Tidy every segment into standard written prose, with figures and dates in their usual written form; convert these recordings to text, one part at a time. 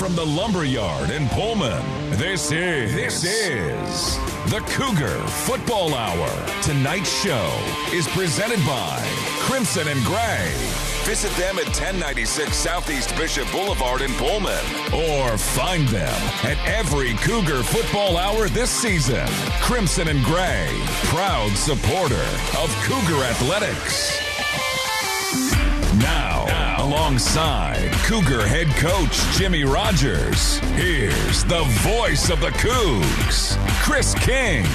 From the Lumberyard in Pullman, this is the Cougar Football Hour. Tonight's show is presented by Crimson and Gray. Visit them at 1096 Southeast Bishop Boulevard in Pullman, or find them at every Cougar Football Hour this season. Crimson and Gray, proud supporter of Cougar Athletics. Now, alongside Cougar head coach Jimmy Rogers, here's the voice of the Cougs, Chris King.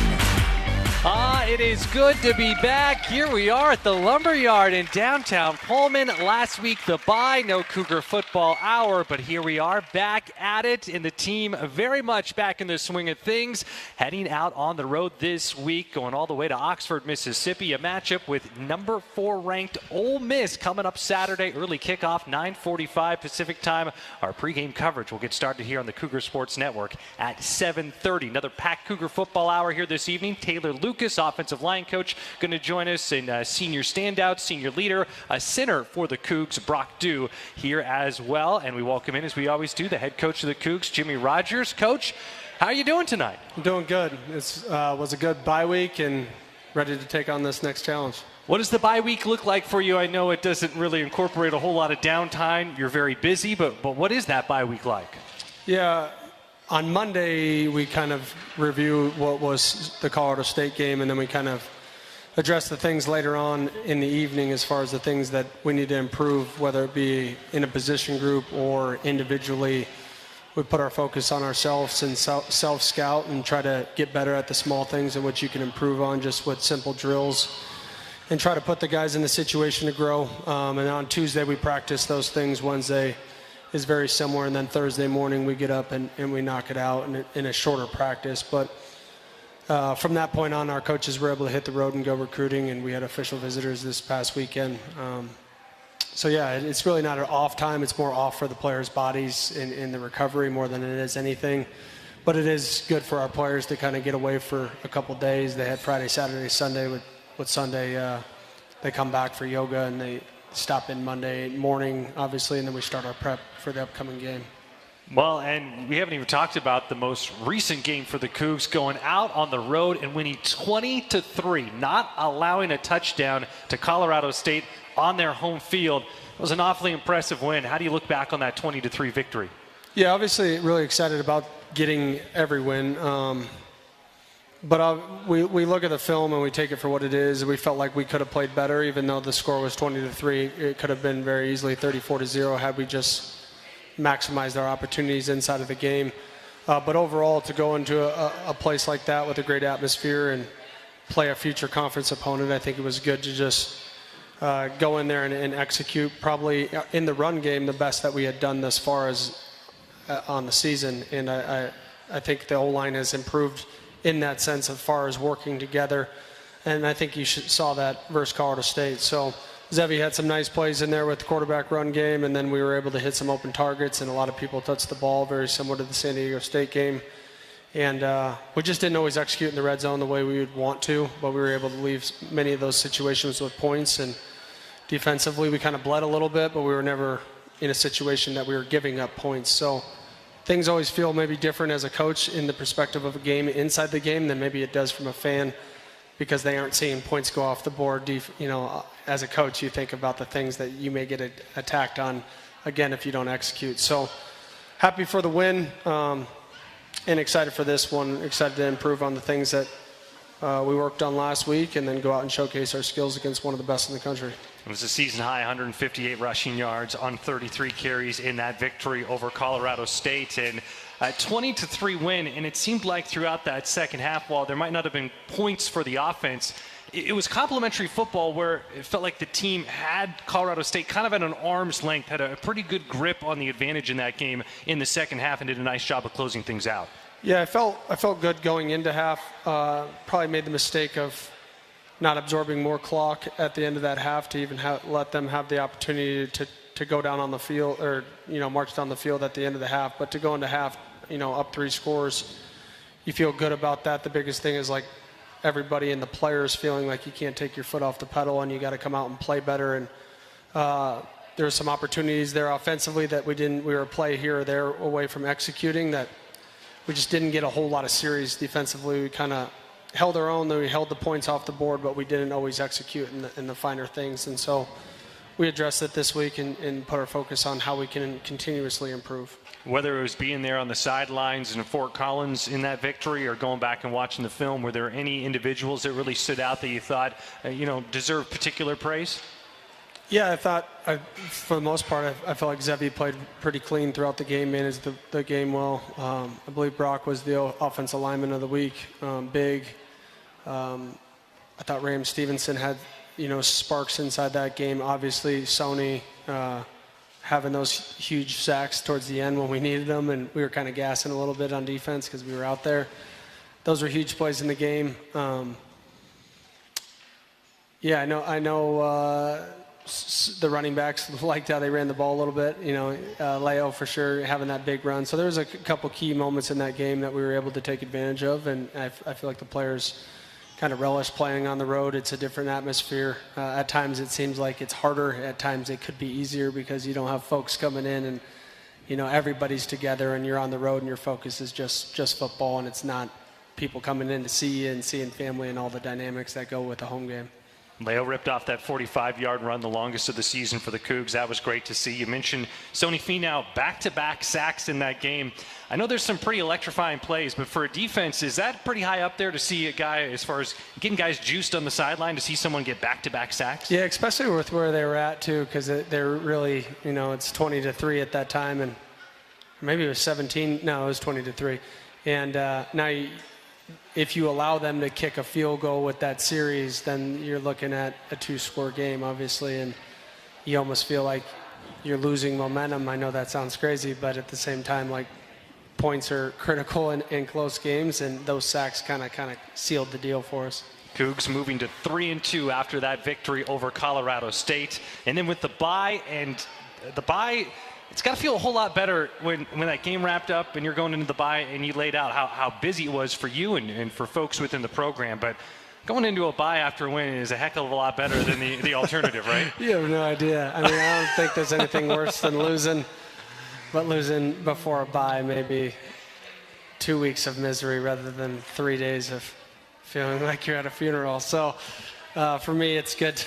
It is good to be back. Here we are at the Lumberyard in downtown Pullman. Last week, the bye, no Cougar Football Hour, but here we are back at it, and the team very much back in the swing of things, heading out on the road this week, going all the way to Oxford, Mississippi, a matchup with number 4 ranked Ole Miss coming up Saturday, early kickoff, 9:45 Pacific time. Our pregame coverage will get started here on the Cougar Sports Network at 7:30. Another packed Cougar Football Hour here this evening. Taylor Lucas, offensive line coach, going to join us, and senior standout, senior leader, a center for the Cougs, Brock Dieu, here as well. And we welcome in, as we always do, the head coach of the Cougs, Jimmy Rogers. Coach, how are you doing tonight? I'm doing good. It was a good bye week and ready to take on this next challenge. What does the bye week look like for you? I know it doesn't really incorporate a whole lot of downtime. You're very busy, but what is that bye week like? Yeah. On Monday, we kind of review what was the Colorado State game, and then we kind of address the things later on in the evening as far as the things that we need to improve, whether it be in a position group or individually. We put our focus on ourselves and self-scout and try to get better at the small things in which you can improve on just with simple drills and try to put the guys in the situation to grow. And on Tuesday, we practice those things. Wednesday is very similar, and then Thursday morning we get up and we knock it out in a shorter practice. But from that point on, our coaches were able to hit the road and go recruiting, and we had official visitors this past weekend. So yeah, it's really not an off time. It's more off for the players' bodies in the recovery more than it is anything. But it is good for our players to kind of get away for a couple days. They had Friday, Saturday, Sunday. With Sunday, they come back for yoga, and they stop in Monday morning, obviously, and then we start our prep for the upcoming game. Well, and we haven't even talked about the most recent game for the Cougs, going out on the road and winning 20-3, not allowing a touchdown to Colorado State on their home field. It was an awfully impressive win. How do you look back on that 20-3 victory? Yeah, obviously really excited about getting every win. But we look at the film and we take it for what it is. We felt like we could have played better, even though the score was 20-3. It could have been very easily 34-0 had we just maximized our opportunities inside of the game. But overall, to go into a place like that with a great atmosphere and play a future conference opponent, I think it was good to just go in there and execute. Probably in the run game, the best that we had done thus far as on the season. And I think the O-line has improved in that sense as far as working together, and I think you saw that versus Colorado State. So Zevi had some nice plays in there with the quarterback run game, and then we were able to hit some open targets, and a lot of people touched the ball, very similar to the San Diego State game. And we just didn't always execute in the red zone the way we would want to, but we were able to leave many of those situations with points. And defensively, we kind of bled a little bit, but we were never in a situation that we were giving up points. So things always feel maybe different as a coach in the perspective of a game inside the game than maybe it does from a fan, because they aren't seeing points go off the board. As a coach, you think about the things that you may get attacked on, again, if you don't execute. So happy for the win and excited for this one, excited to improve on the things that we worked on last week and then go out and showcase our skills against one of the best in the country. It was a season-high 158 rushing yards on 33 carries in that victory over Colorado State. And a 20-3 win, and it seemed like throughout that second half, while there might not have been points for the offense, it was complimentary football where it felt like the team had Colorado State kind of at an arm's length, had a pretty good grip on the advantage in that game in the second half, and did a nice job of closing things out. Yeah, I felt good going into half. Probably made the mistake of not absorbing more clock at the end of that half to even let them have the opportunity to go down on the field or, march down the field at the end of the half. But to go into half, up 3 scores, you feel good about that. The biggest thing is everybody and the players feeling like you can't take your foot off the pedal and you got to come out and play better. And there were some opportunities there offensively that we were a play here or there away from executing, that we just didn't get a whole lot of series defensively. We kind of held our own, though we held the points off the board, but we didn't always execute in the finer things. And so we addressed it this week and put our focus on how we can continuously improve. Whether it was being there on the sidelines in Fort Collins in that victory or going back and watching the film, were there any individuals that really stood out that you thought, deserved particular praise? Yeah, I thought, for the most part, I felt like Zevi played pretty clean throughout the game, managed the game well. I believe Brock was the offensive lineman of the week, big. I thought Ram Stevenson had, sparks inside that game. Obviously, Sony having those huge sacks towards the end when we needed them, and we were kind of gassing a little bit on defense because we were out there. Those were huge plays in the game. I know. The running backs liked how they ran the ball a little bit. Leo for sure having that big run. So there was a couple key moments in that game that we were able to take advantage of, and I feel like the players kind of relish playing on the road. It's a different atmosphere. At times it seems like it's harder. At times it could be easier because you don't have folks coming in and everybody's together and you're on the road and your focus is just football, and it's not people coming in to see you and seeing family and all the dynamics that go with a home game. Leo ripped off that 45-yard run, the longest of the season for the Cougs. That was great to see. You mentioned Sony Finau, back-to-back sacks in that game. I know there's some pretty electrifying plays, but for a defense, is that pretty high up there to see a guy, as far as getting guys juiced on the sideline, to see someone get back-to-back sacks? Yeah, especially with where they were at, too, because they're really, it's 20-3 at that time, and maybe it was 17. No, it was 20-3. And now if you allow them to kick a field goal with that series, then you're looking at a 2-score game, obviously, and you almost feel like you're losing momentum. I know that sounds crazy, but at the same time, like, points are critical in close games, and those sacks kind of sealed the deal for us. Cougs moving to 3-2 after that victory over Colorado State. And then with the bye, it's got to feel a whole lot better when that game wrapped up and you're going into the bye and you laid out how busy it was for you and for folks within the program. But going into a bye after a win is a heck of a lot better than the alternative, right? You have no idea. I don't think there's anything worse than losing. But losing before a bye, maybe 2 weeks of misery rather than 3 days of feeling like you're at a funeral. So for me, it's good.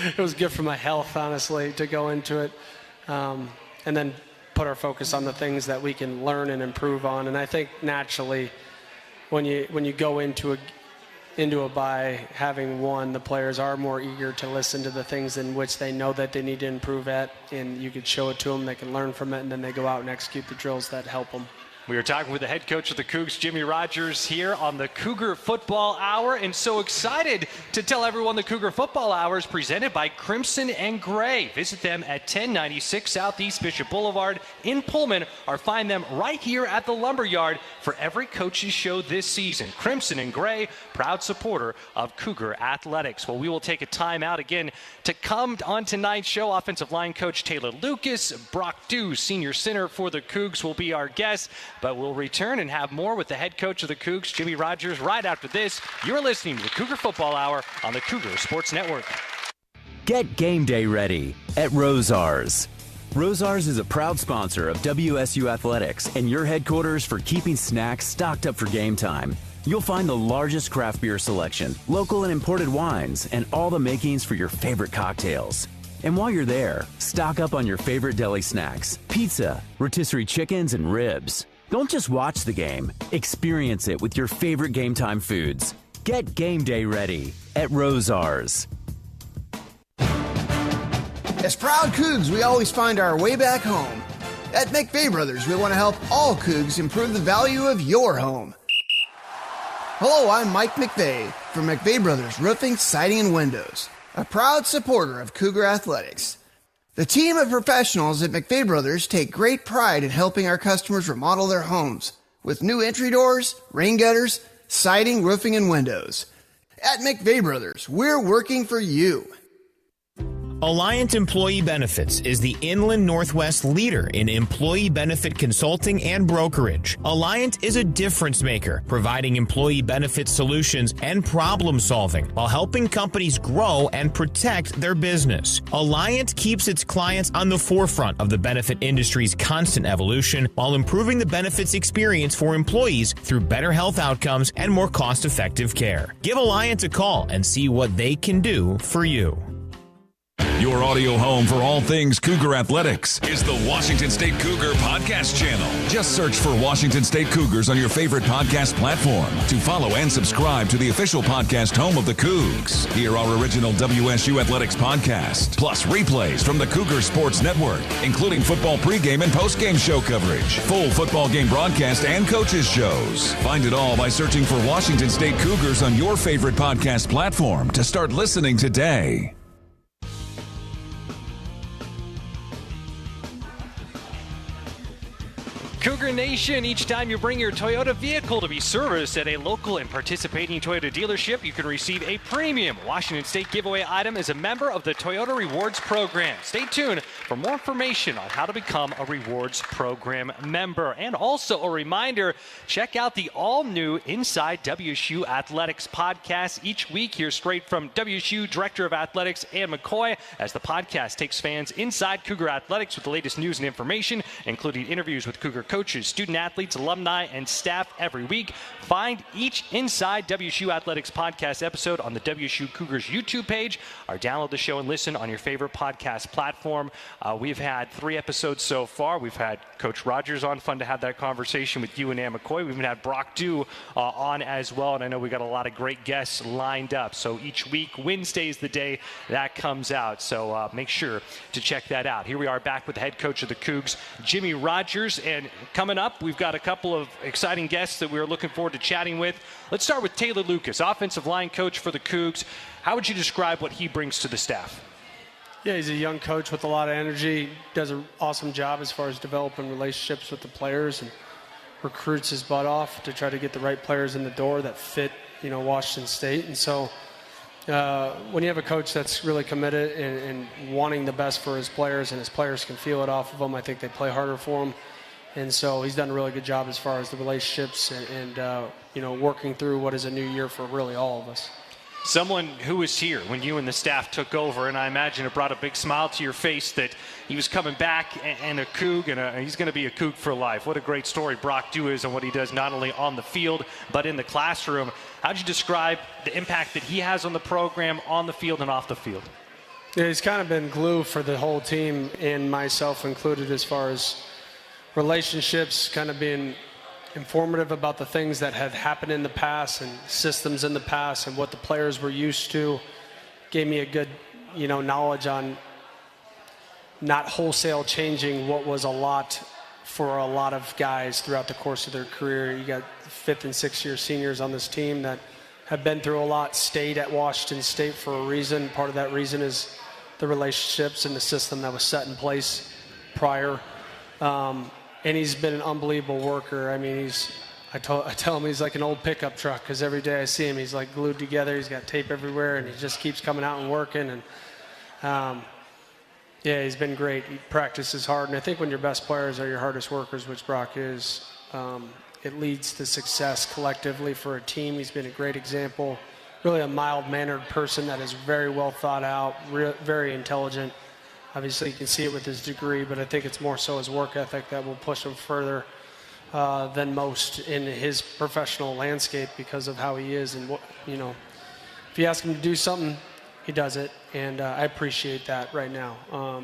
It was good for my health, honestly, to go into it. And then put our focus on the things that we can learn and improve on. And I think naturally, when you go into a bye having won, the players are more eager to listen to the things in which they know that they need to improve at, and you could show it to them, they can learn from it, and then they go out and execute the drills that help them. We are talking with the head coach of the Cougs, Jimmy Rogers, here on the Cougar Football Hour, and so excited to tell everyone the Cougar Football Hour is presented by Crimson and Gray. Visit them at 1096 Southeast Bishop Boulevard in Pullman, or find them right here at the Lumberyard for every coach's show this season. Crimson and Gray, proud supporter of Cougar Athletics. Well, we will take a time out again to come on tonight's show. Offensive line coach Taylor Lucas, Brock Dieu, senior center for the Cougs, will be our guest. But we'll return and have more with the head coach of the Cougs, Jimmy Rogers, right after this. You're listening to the Cougar Football Hour on the Cougar Sports Network. Get game day ready at Rosars. Rosars is a proud sponsor of WSU Athletics and your headquarters for keeping snacks stocked up for game time. You'll find the largest craft beer selection, local and imported wines, and all the makings for your favorite cocktails. And while you're there, stock up on your favorite deli snacks, pizza, rotisserie chickens, and ribs. Don't just watch the game, experience it with your favorite game time foods. Get game day ready at Rosars. As proud Cougs, we always find our way back home. At McVeigh Brothers, we want to help all Cougs improve the value of your home. Hello, I'm Mike McVeigh from McVeigh Brothers Roofing, Siding, and Windows, a proud supporter of Cougar Athletics. The team of professionals at McVeigh Brothers take great pride in helping our customers remodel their homes with new entry doors, rain gutters, siding, roofing, and windows. At McVeigh Brothers, we're working for you. Alliant Employee Benefits is the Inland Northwest leader in employee benefit consulting and brokerage. Alliant is a difference maker, providing employee benefit solutions and problem solving while helping companies grow and protect their business. Alliant keeps its clients on the forefront of the benefit industry's constant evolution while improving the benefits experience for employees through better health outcomes and more cost-effective care. Give Alliant a call and see what they can do for you. Your audio home for all things Cougar athletics is the Washington State Cougar Podcast Channel. Just search for Washington State Cougars on your favorite podcast platform to follow and subscribe to the official podcast home of the Cougs. Hear our original WSU Athletics podcast, plus replays from the Cougar Sports Network, including football pregame and postgame show coverage, full football game broadcast, and coaches shows. Find it all by searching for Washington State Cougars on your favorite podcast platform to start listening today. Cougar Nation, each time you bring your Toyota vehicle to be serviced at a local and participating Toyota dealership, you can receive a premium Washington State giveaway item as a member of the Toyota Rewards Program. Stay tuned for more information on how to become a Rewards Program member. And also a reminder, check out the all-new Inside WSU Athletics podcast each week. Here straight from WSU Director of Athletics Ann McCoy, as the podcast takes fans inside Cougar Athletics with the latest news and information, including interviews with Cougar coaches, student athletes, alumni, and staff every week. Find each Inside WSU Athletics podcast episode on the WSU Cougars YouTube page, or download the show and listen on your favorite podcast platform. We've had 3 episodes so far. We've had Coach Rogers on. Fun to have that conversation with you and Ann McCoy. We've even had Brock Dieu on as well, and I know we got a lot of great guests lined up. So each week, Wednesday is the day that comes out. So make sure to check that out. Here we are back with the head coach of the Cougs, Jimmy Rogers, and coming up, we've got a couple of exciting guests that we're looking forward to chatting with. Let's start with Taylor Lucas, offensive line coach for the Cougs. How would you describe what he brings to the staff? Yeah, he's a young coach with a lot of energy. Does an awesome job as far as developing relationships with the players and recruits his butt off to try to get the right players in the door that fit, Washington State. And so when you have a coach that's really committed and wanting the best for his players, and his players can feel it off of him, I think they play harder for him. And so he's done a really good job as far as the relationships and working through what is a new year for really all of us. Someone who was here when you and the staff took over, and I imagine it brought a big smile to your face that he was coming back and a Coug, and he's going to be a Coug for life. What a great story Brock Dieu is and what he does not only on the field but in the classroom. How would you describe the impact that he has on the program, on the field and off the field? Yeah, he's kind of been glue for the whole team, and myself included, as far as relationships, kind of being informative about the things that had happened in the past and systems in the past and what the players were used to. Gave me a good, knowledge on not wholesale changing what was a lot for a lot of guys throughout the course of their career. You got 5th and 6th year seniors on this team that have been through a lot, stayed at Washington State for a reason. Part of that reason is the relationships and the system that was set in place prior. And he's been an unbelievable worker. I mean, I tell him he's like an old pickup truck, because every day I see him, he's like glued together. He's got tape everywhere, and he just keeps coming out and working. And he's been great. He practices hard, and I think when your best players are your hardest workers, which Brock is, it leads to success collectively for a team. He's been a great example. Really a mild-mannered person that is very well thought out, very intelligent. Obviously, you can see it with his degree, but I think it's more so his work ethic that will push him further than most in his professional landscape because of how he is. And, if you ask him to do something, he does it, and I appreciate that right now.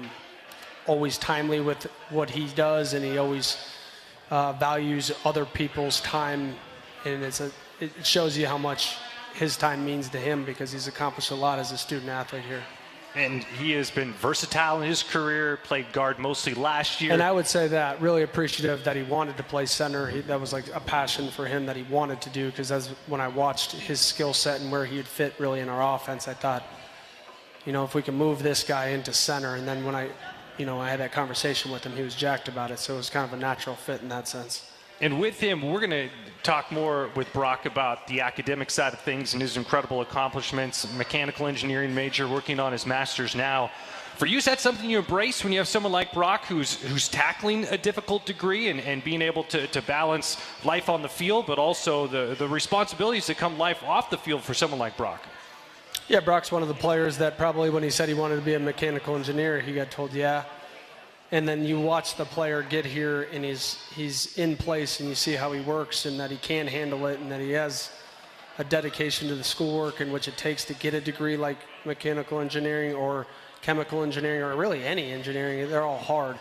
Always timely with what he does, and he always values other people's time, and it shows you how much his time means to him, because he's accomplished a lot as a student athlete here. And he has been versatile in his career, played guard mostly last year. And I would say that, really appreciative that he wanted to play center. That was like a passion for him that he wanted to do, because when I watched his skill set and where he would fit really in our offense, I thought, if we can move this guy into center. And then when I had that conversation with him, he was jacked about it. So it was kind of a natural fit in that sense. And with him, we're going to talk more with Brock about the academic side of things and his incredible accomplishments. Mechanical engineering major, working on his master's now. For you, is that something you embrace when you have someone like Brock who's tackling a difficult degree and being able to balance life on the field, but also the responsibilities that come life off the field for someone like Brock? Yeah, Brock's one of the players that probably when he said he wanted to be a mechanical engineer, he got told yeah. And then you watch the player get here and he's in place and you see how he works and that he can handle it and that he has a dedication to the schoolwork in which it takes to get a degree like mechanical engineering or chemical engineering or really any engineering. They're all hard.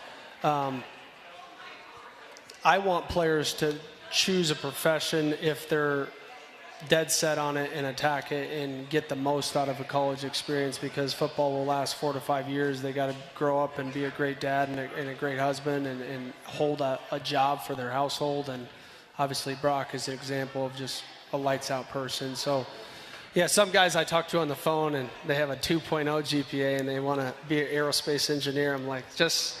I want players to choose a profession if they're dead set on it and attack it and get the most out of a college experience, because football will last 4 to 5 years. They got to grow up and be a great dad and a great husband and hold a job for their household. And obviously Brock is an example of just a lights out person. So yeah, some guys I talk to on the phone and they have a 2.0 GPA and they want to be an aerospace engineer. I'm like, just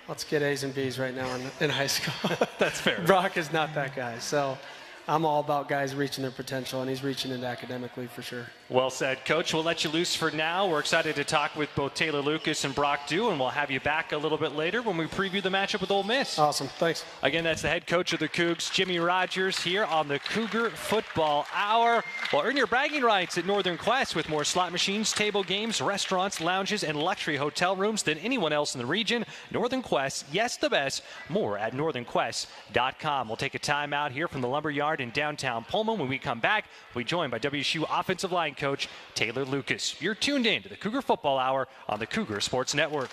let's get A's and B's right now in high school. That's fair. Brock is not that guy. So I'm all about guys reaching their potential, and he's reaching it academically for sure. Well said, Coach. We'll let you loose for now. We're excited to talk with both Taylor Lucas and Brock Dieu, and we'll have you back a little bit later when we preview the matchup with Ole Miss. Awesome. Thanks. Again, that's the head coach of the Cougs, Jimmy Rogers, here on the Cougar Football Hour. Well, earn your bragging rights at Northern Quest with more slot machines, table games, restaurants, lounges, and luxury hotel rooms than anyone else in the region. Northern Quest, yes, the best. More at northernquest.com. We'll take a time out here from the Lumberyard in downtown Pullman. When we come back, we'll be joined by WSU offensive line coach Taylor Lucas. You're tuned in to the Cougar Football Hour on the Cougar Sports Network.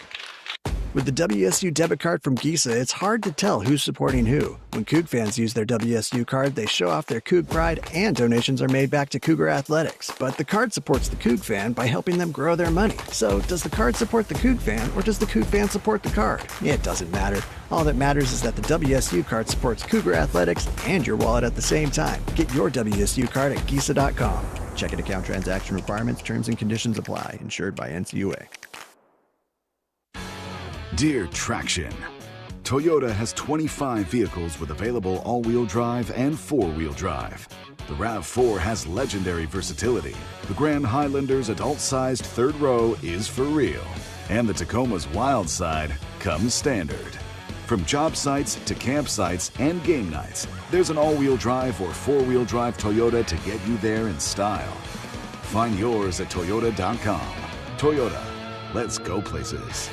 With the WSU debit card from Giza, it's hard to tell who's supporting who. When Coug fans use their WSU card, they show off their Coug pride and donations are made back to Cougar athletics. But the card supports the Coug fan by helping them grow their money. So does the card support the Coug fan or does the Coug fan support the card? It doesn't matter. All that matters is that the WSU card supports Cougar athletics and your wallet at the same time. Get your WSU card at Giza.com. Checking account transaction requirements, terms and conditions apply. Insured by NCUA. Dear Traction, Toyota has 25 vehicles with available all-wheel drive and four-wheel drive. The RAV4 has legendary versatility. The Grand Highlander's adult-sized third row is for real. And the Tacoma's wild side comes standard. From job sites to campsites and game nights, there's an all-wheel drive or four-wheel drive Toyota to get you there in style. Find yours at Toyota.com. Toyota, let's go places.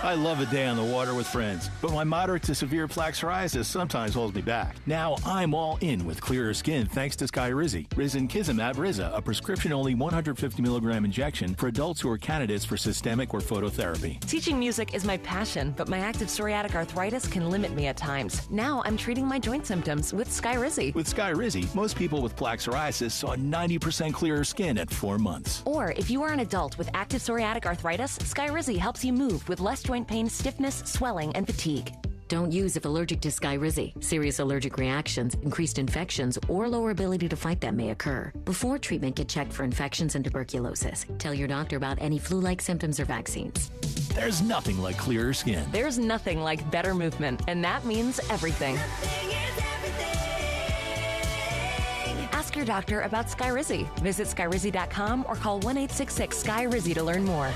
I love a day on the water with friends, but my moderate to severe plaque psoriasis sometimes holds me back. Now I'm all in with clearer skin thanks to Skyrizi. Risankizumab Riza, a prescription-only 150 milligram injection for adults who are candidates for systemic or phototherapy. Teaching music is my passion, but my active psoriatic arthritis can limit me at times. Now I'm treating my joint symptoms with Skyrizi. With Skyrizi, most people with plaque psoriasis saw 90% clearer skin at 4 months. Or if you are an adult with active psoriatic arthritis, Skyrizi helps you move with less joint pain, stiffness, swelling, and fatigue. Don't use if allergic to Skyrizi. Serious allergic reactions, increased infections, or lower ability to fight them may occur. Before treatment, get checked for infections and tuberculosis. Tell your doctor about any flu-like symptoms or vaccines. There's nothing like clearer skin. There's nothing like better movement, and that means everything. Ask your doctor about Skyrizi. Visit Skyrizi.com or call 1-866-SKY-RIZZI to learn more.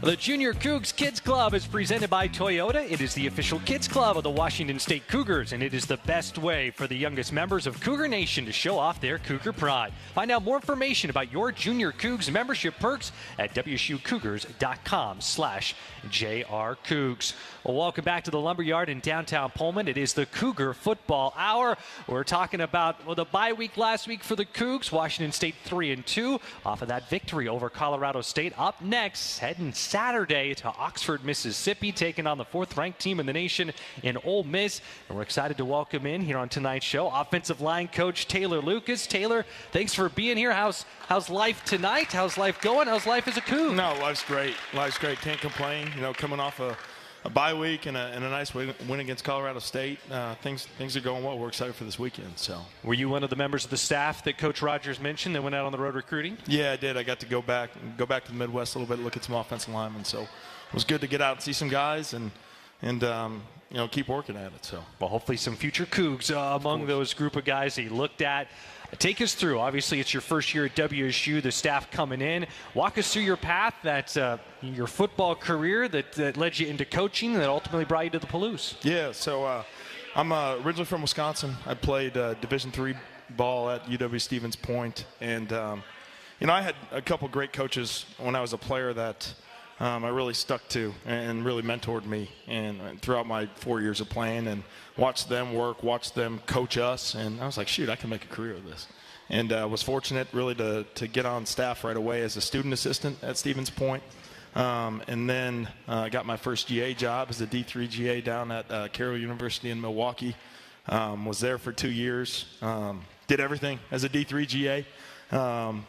The Junior Cougs Kids Club is presented by Toyota. It is the official kids club of the Washington State Cougars, and it is the best way for the youngest members of Cougar Nation to show off their Cougar pride. Find out more information about your Junior Cougs membership perks at wsucougars.com/JRCougs. Well, welcome back to the Lumberyard in downtown Pullman. It is the Cougar Football Hour. We're talking about the bye week last week for the Cougs. Washington State 3-2 off of that victory over Colorado State. Up next, heading Saturday to Oxford, Mississippi, taking on the 4th-ranked team in the nation in Ole Miss. And we're excited to welcome in here on tonight's show offensive line coach Taylor Lucas. Taylor, thanks for being here. How's life tonight? How's life going? How's life as a Coug? No, life's great. Life's great. Can't complain. You know, coming off a bye week and a nice win against Colorado State. Things are going well. We're excited for this weekend. So, were you one of the members of the staff that Coach Rogers mentioned that went out on the road recruiting? Yeah, I did. I got to go back to the Midwest a little bit, look at some offensive linemen. So, it was good to get out and see some guys and keep working at it. So, well, hopefully some future Cougs among those group of guys that you looked at. Take us through. Obviously, it's your first year at WSU, the staff coming in. Walk us through your path, your football career that led you into coaching that ultimately brought you to the Palouse. Yeah, so I'm originally from Wisconsin. I played Division III ball at UW-Stevens Point. And, I had a couple great coaches when I was a player that I really stuck to and really mentored me and throughout my 4 years of playing, and watched them work, watched them coach us, and I was like, shoot, I can make a career of this. And was fortunate really to get on staff right away as a student assistant at Stevens Point. And then I got my first GA job as a D3 GA down at Carroll University in Milwaukee. Was there for 2 years. Did everything as a D3 GA.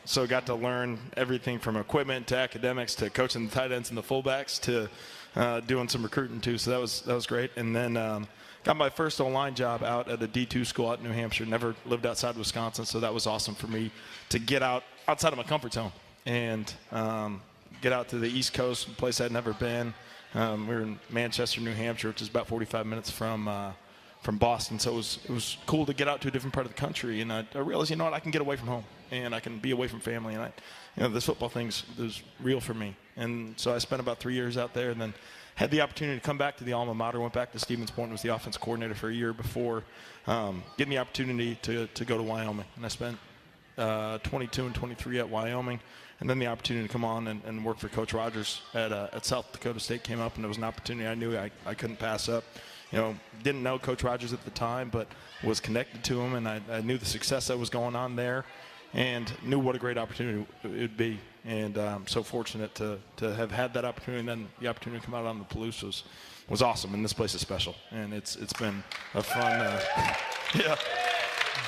So got to learn everything from equipment to academics to coaching the tight ends and the fullbacks to doing some recruiting too. So that was great. And then got my first O-line job out at a D2 school out in New Hampshire. Never lived outside Wisconsin, so that was awesome for me to get outside of my comfort zone and get out to the East Coast, a place I'd never been. We were in Manchester, New Hampshire, which is about 45 minutes from Boston. So it was cool to get out to a different part of the country, and I realized, I can get away from home and I can be away from family, and this football thing's real for me. And so I spent about 3 years out there, and then had the opportunity to come back to the alma mater. Went back to Stevens Point, was the offense coordinator for a year before getting the opportunity to go to Wyoming. And I spent 22 and 23 at Wyoming, and then the opportunity to come on and work for Coach Rogers at South Dakota State came up, and it was an opportunity I knew I couldn't pass up. Didn't know Coach Rogers at the time, but was connected to him, and I knew the success that was going on there, and knew what a great opportunity it would be. And I'm so fortunate to have had that opportunity, and then the opportunity to come out on the Palouse was awesome. And this place is special, and it's been a fun.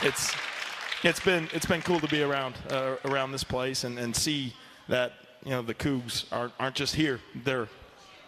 It's been cool to be around this place and see that the Cougs aren't just here; they're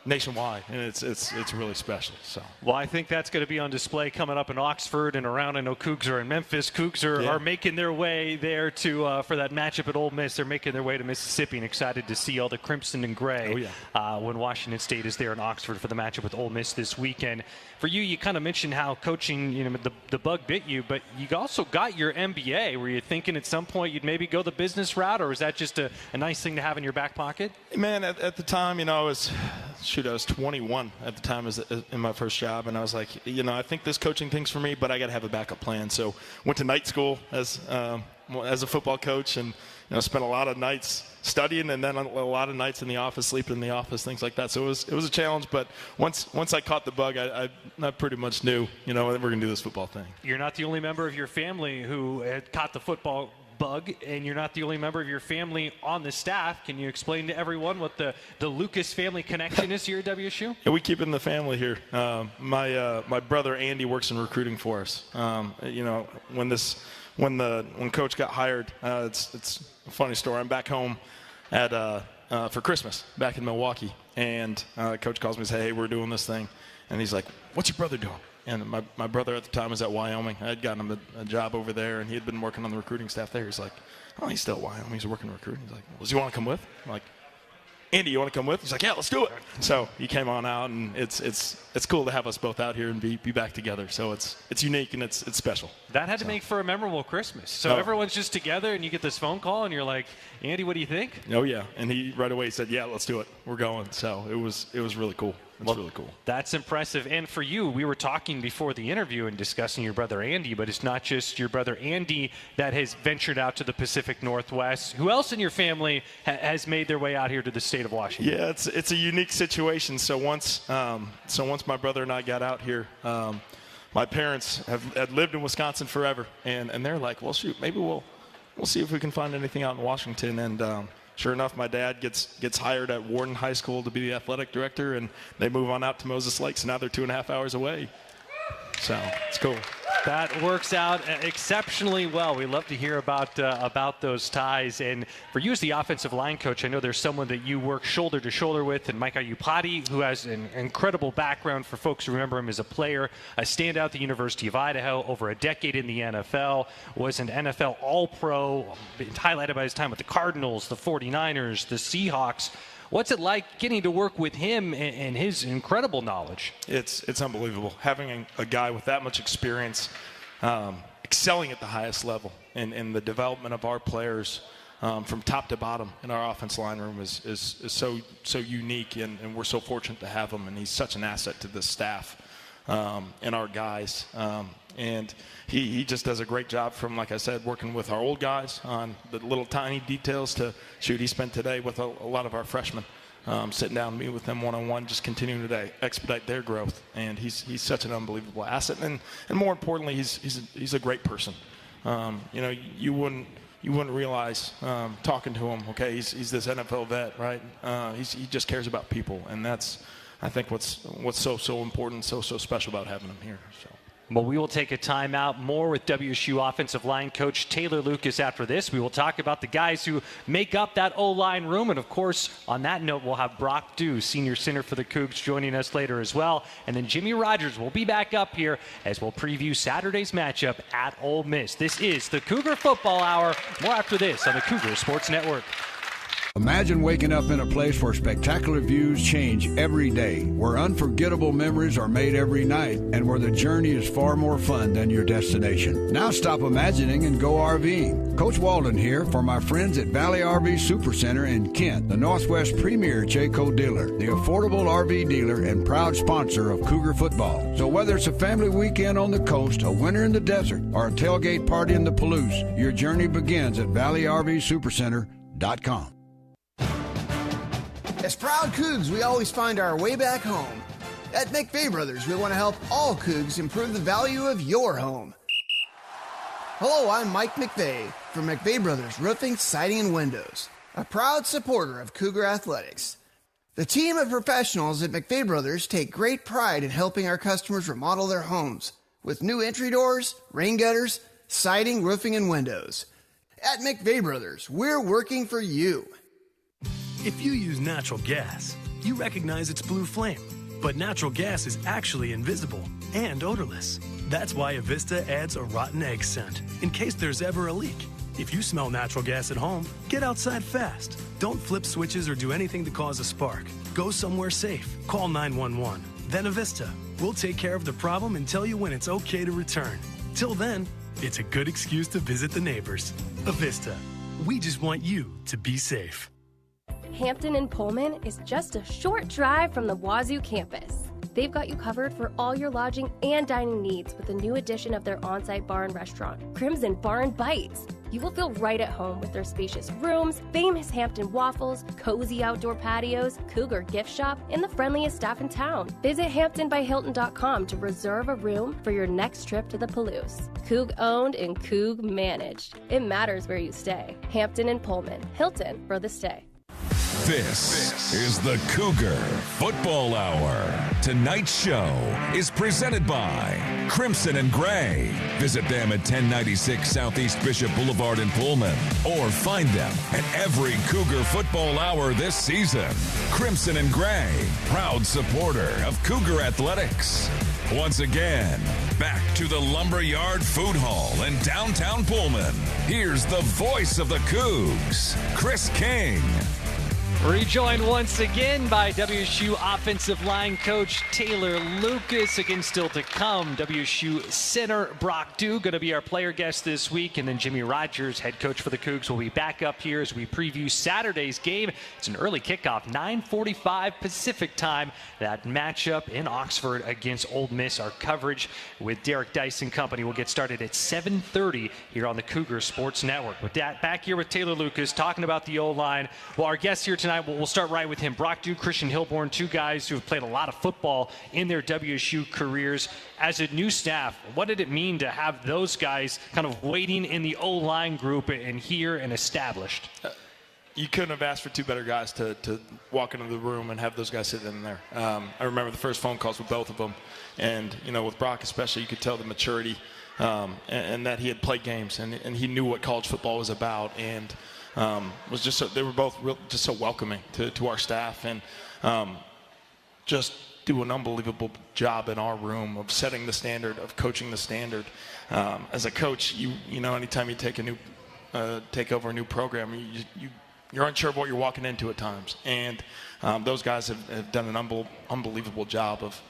nationwide, and it's really special. So, well, I think that's going to be on display coming up in Oxford and around. I know Cougs are in Memphis. Cougs are making their way there to for that matchup at Ole Miss. They're making their way to Mississippi, and excited to see all the crimson and gray when Washington State is there in Oxford for the matchup with Ole Miss this weekend. For you kind of mentioned how coaching, the bug bit you, but you also got your MBA. Were you thinking at some point you'd maybe go the business route, or was that just a nice thing to have in your back pocket? Man, at the time, I was 21 at the time in my first job, and I was like, I think this coaching thing's for me, but I got to have a backup plan. So went to night school as a football coach, and spent a lot of nights studying, and then a lot of nights in the office, sleeping in the office, things like that. So it was a challenge, but once I caught the bug, I pretty much knew, we're going to do this football thing. You're not the only member of your family who had caught the football bug, and you're not the only member of your family on the staff. Can you explain to everyone what the Lucas family connection is here at WSU? Yeah, we keep it in the family here. My brother Andy works in recruiting for us. When Coach got hired, it's a funny story. I'm back home for Christmas back in Milwaukee, and Coach calls me and says, "Hey, we're doing this thing," and he's like, "What's your brother doing?" And my brother at the time was at Wyoming. I had gotten him a job over there, and he had been working on the recruiting staff there. He's like, "Oh, he's still at Wyoming. He's working recruiting." He's like, "Well, does he want to come with?" I'm like, "Andy, you want to come with?" He's like, "Yeah, let's do it." So he came on out, and it's cool to have us both out here and be back together. So it's unique and it's special. That had to make for a memorable Christmas. So everyone's just together, and you get this phone call, and you're like, "Andy, what do you think?" Oh yeah, and he right away said, "Yeah, let's do it. We're going." So it was really cool. It's really cool. That's impressive. And for you, we were talking before the interview and discussing your brother Andy, but it's not just your brother Andy that has ventured out to the Pacific Northwest. Who else in your family has made their way out here to the state of Washington? Yeah, it's a unique situation. So once my brother and I got out here, my parents had lived in Wisconsin forever, and they're like, "Well, shoot, maybe we'll see if we can find anything out in Washington." And sure enough, my dad gets hired at Warden High School to be the athletic director, and they move on out to Moses Lake. So now they're 2.5 hours away. So it's cool. That works out exceptionally well. We love to hear about those ties. And for you as the offensive line coach, I know there's someone that you work shoulder to shoulder with, and Mike Ayupati, who has an incredible background for folks who remember him as a player, a standout at the University of Idaho, over a decade in the NFL, was an NFL All-Pro, highlighted by his time with the Cardinals, the 49ers, the Seahawks. What's it like getting to work with him and his incredible knowledge? It's unbelievable. Having a guy with that much experience, excelling at the highest level in the development of our players from top to bottom in our offense line room is so unique, and we're so fortunate to have him, and he's such an asset to this staff and our guys. And he just does a great job from, like I said, working with our old guys on the little tiny details to shoot. He spent today with a lot of our freshmen, sitting down, meeting with them one-on-one, just continuing to expedite their growth. And he's such an unbelievable asset. And more importantly, he's a great person. You wouldn't realize talking to him, okay, he's this NFL vet, right? He just cares about people. And that's, I think, what's so important, so special about having him here. So. Well, we will take a timeout. More with WSU offensive line coach Taylor Lucas after this. We will talk about the guys who make up that O-line room. And, of course, on that note, we'll have Brock Dieu, senior center for the Cougs, joining us later as well. And then Jimmy Rogers will be back up here as we'll preview Saturday's matchup at Ole Miss. This is the Cougar Football Hour. More after this on the Cougar Sports Network. Imagine waking up in a place where spectacular views change every day, where unforgettable memories are made every night, and where the journey is far more fun than your destination. Now stop imagining and go RVing. Coach Walden here for my friends at Valley RV Supercenter in Kent, the Northwest premier Jayco dealer, the affordable RV dealer and proud sponsor of Cougar football. So whether it's a family weekend on the coast, a winter in the desert, or a tailgate party in the Palouse, your journey begins at ValleyRVSupercenter.com. As proud Cougs, we always find our way back home. At McVeigh Brothers, we want to help all Cougs improve the value of your home. Hello, I'm Mike McVeigh from McVeigh Brothers Roofing, Siding, and Windows, a proud supporter of Cougar Athletics. The team of professionals at McVeigh Brothers take great pride in helping our customers remodel their homes with new entry doors, rain gutters, siding, roofing, and windows. At McVeigh Brothers, we're working for you. If you use natural gas, you recognize its blue flame. But natural gas is actually invisible and odorless. That's why Avista adds a rotten egg scent in case there's ever a leak. If you smell natural gas at home, get outside fast. Don't flip switches or do anything to cause a spark. Go somewhere safe. Call 911. Then Avista. We'll take care of the problem and tell you when it's okay to return. Till then, it's a good excuse to visit the neighbors. Avista. We just want you to be safe. Hampton and Pullman is just a short drive from the Wazoo campus. They've got you covered for all your lodging and dining needs with a new addition of their on-site bar and restaurant, Crimson Bar and Bites. You will feel right at home with their spacious rooms, famous Hampton waffles, cozy outdoor patios, Cougar gift shop, and the friendliest staff in town. Visit HamptonbyHilton.com to reserve a room for your next trip to the Palouse. Coug owned and Coug managed. It matters where you stay. Hampton and Pullman. Hilton for the stay. This is the Cougar Football Hour. Tonight's show is presented by Crimson and Gray. Visit them at 1096 Southeast Bishop Boulevard in Pullman, or find them at every Cougar Football Hour this season. Crimson and Gray, proud supporter of Cougar Athletics. Once again, back to the Lumberyard Food Hall in downtown Pullman. Here's the voice of the Cougs, Chris King. Rejoined once again by WSU offensive line coach Taylor Lucas. Again, still to come, WSU center Brock Dieu going to be our player guest this week. And then Jimmy Rogers, head coach for the Cougs, will be back up here as we preview Saturday's game. It's an early kickoff, 9:45 Pacific time. That matchup in Oxford against Ole Miss. Our coverage with Derek Dice and company will get started at 7:30 here on the Cougar Sports Network. With that, back here with Taylor Lucas talking about the O-line. Well, our guest here tonight, we'll start right with him. Brock Dieu, Christian Hilborn, two guys who have played a lot of football in their WSU careers. As a new staff, what did it mean to have those guys kind of waiting in the O-line group and here and established? You couldn't have asked for two better guys to walk into the room and have those guys sitting in there. I remember the first phone calls with both of them. And, with Brock especially, you could tell the maturity and that he had played games and he knew what college football was about. And was just so, they were both just so welcoming to our staff and just do an unbelievable job in our room of setting the standard, of coaching the standard. As a coach, you know, anytime you take over a new program, you're unsure of what you're walking into at times. And those guys have done an unbelievable job of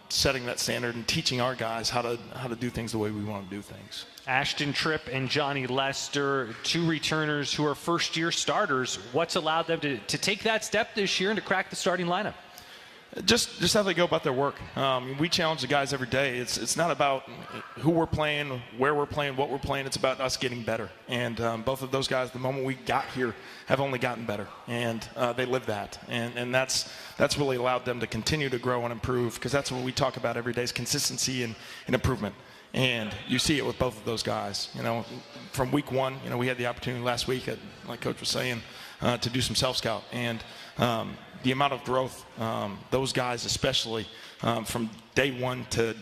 setting that standard and teaching our guys how to do things the way we want to do things. Ashton Tripp and Johnny Lester, two returners who are first-year starters. What's allowed them to take that step this year and to crack the starting lineup? Just how they go about their work. We challenge the guys every day. It's not about who we're playing, where we're playing, what we're playing. It's about us getting better. And both of those guys, the moment we got here, have only gotten better. And they live that. And that's really allowed them to continue to grow and improve, because that's what we talk about every day is consistency and improvement. And you see it with both of those guys. From week one, we had the opportunity last week, like Coach was saying, to do some self-scout. And the amount of growth, those guys especially, from day one to